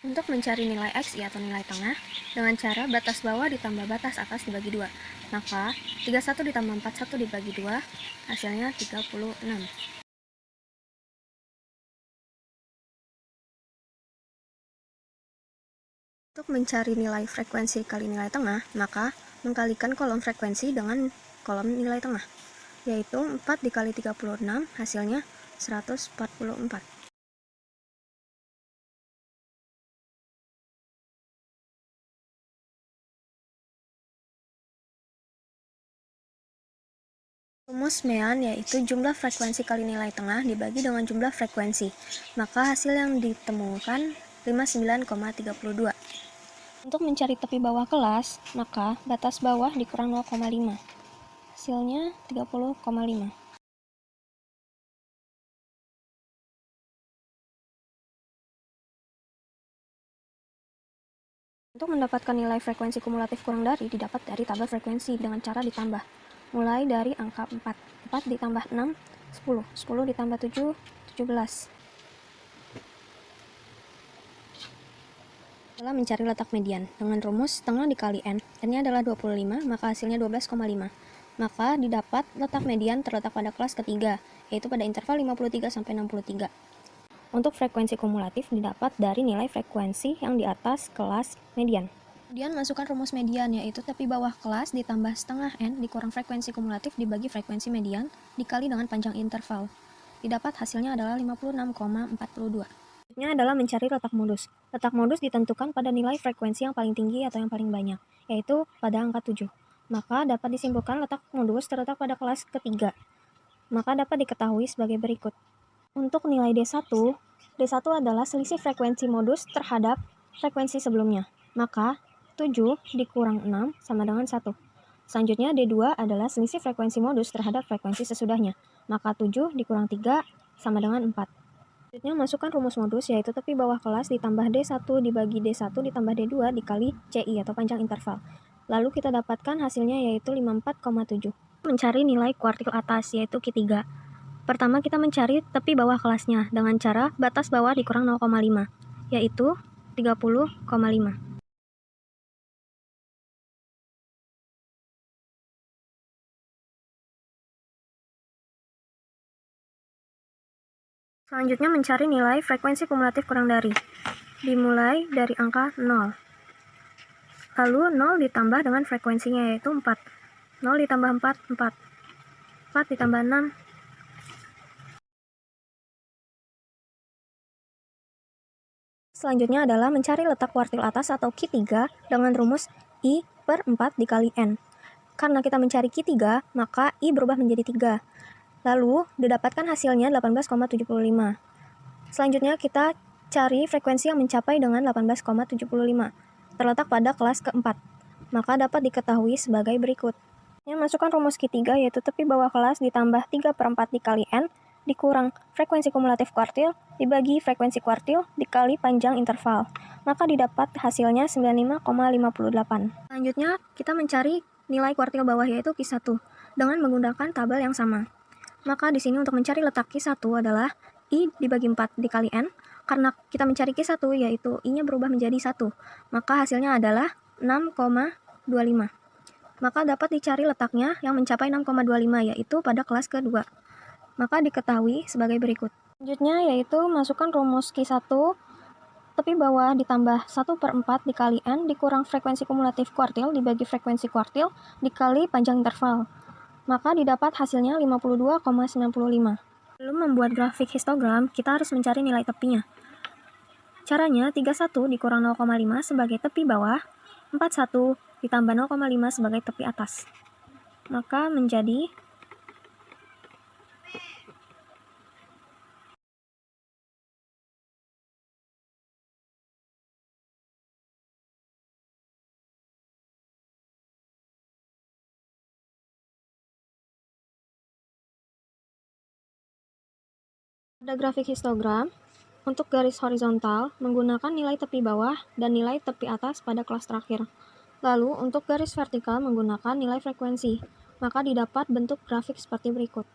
Untuk mencari nilai XI atau nilai tengah, dengan cara batas bawah ditambah batas atas dibagi 2, maka 31 ditambah 41 dibagi 2, hasilnya 36. Untuk mencari nilai frekuensi kali nilai tengah, maka mengkalikan kolom frekuensi dengan kolom nilai tengah, yaitu 4 dikali 36, hasilnya 144. Rumus Mean yaitu jumlah frekuensi kali nilai tengah dibagi dengan jumlah frekuensi, maka hasil yang ditemukan 59,32. Untuk mencari tepi bawah kelas, maka batas bawah dikurang 0,5, hasilnya 30,5. Untuk mendapatkan nilai frekuensi kumulatif kurang dari didapat dari tabel frekuensi dengan cara ditambah. Mulai dari angka 4. 4 ditambah 6, 10. 10 ditambah 7, 17. Setelah mencari letak median, dengan rumus setengah dikali N, N-nya adalah 25, maka hasilnya 12,5. Maka didapat letak median terletak pada kelas ketiga, yaitu pada interval 53-63. Untuk frekuensi kumulatif didapat dari nilai frekuensi yang di atas kelas median. Kemudian masukkan rumus median, yaitu tepi bawah kelas ditambah setengah N dikurang frekuensi kumulatif dibagi frekuensi median dikali dengan panjang interval. Didapat hasilnya adalah 56,42. Selanjutnya adalah mencari letak modus. Letak modus ditentukan pada nilai frekuensi yang paling tinggi atau yang paling banyak, yaitu pada angka 7. Maka dapat disimpulkan letak modus terletak pada kelas ketiga. Maka dapat diketahui sebagai berikut. Untuk nilai D1 adalah selisih frekuensi modus terhadap frekuensi sebelumnya. Maka 7 dikurang 6 sama dengan 1. Selanjutnya D2 adalah selisih frekuensi modus terhadap frekuensi sesudahnya. Maka 7 dikurang 3 sama dengan 4. Selanjutnya masukkan rumus modus, yaitu tepi bawah kelas ditambah D1 dibagi D1 ditambah D2 dikali CI atau panjang interval. Lalu kita dapatkan hasilnya yaitu 54,7. Mencari nilai kuartil atas yaitu Q3. Pertama kita mencari tepi bawah kelasnya dengan cara batas bawah dikurang 0,5, yaitu 30,5. Selanjutnya mencari nilai frekuensi kumulatif kurang dari. Dimulai dari angka 0. Lalu 0 ditambah dengan frekuensinya yaitu 4. 0 ditambah 4, 4. 4 ditambah 6, selanjutnya adalah mencari letak kuartil atas atau Q3 dengan rumus I per 4 dikali N. Karena kita mencari Q3, maka I berubah menjadi 3. Lalu, didapatkan hasilnya 18,75. Selanjutnya kita cari frekuensi yang mencapai dengan 18,75. Terletak pada kelas keempat. Maka dapat diketahui sebagai berikut. Masukkan rumus Q3 yaitu tepi bawah kelas ditambah 3 per 4 dikali N dikurang frekuensi kumulatif kuartil dibagi frekuensi kuartil dikali panjang interval. Maka didapat hasilnya 95,58. Selanjutnya kita mencari nilai kuartil bawah yaitu Q1 dengan menggunakan tabel yang sama. Maka di sini untuk mencari letak Q1 adalah I dibagi 4 dikali N. Karena kita mencari Q1 yaitu I-nya berubah menjadi 1. Maka hasilnya adalah 6,25. Maka dapat dicari letaknya yang mencapai 6,25 yaitu pada kelas kedua. Maka diketahui sebagai berikut. Selanjutnya yaitu masukkan rumus Q1 tepi bawah ditambah 1 per 4 dikali N dikurang frekuensi kumulatif kuartil dibagi frekuensi kuartil dikali panjang interval. Maka didapat hasilnya 52,95. Sebelum membuat grafik histogram, kita harus mencari nilai tepinya. Caranya 31 dikurang 0,5 sebagai tepi bawah, 41 ditambah 0,5 sebagai tepi atas. Maka menjadi pada grafik histogram. Untuk garis horizontal, menggunakan nilai tepi bawah dan nilai tepi atas pada kelas terakhir. Lalu, untuk garis vertikal menggunakan nilai frekuensi, maka didapat bentuk grafik seperti berikut.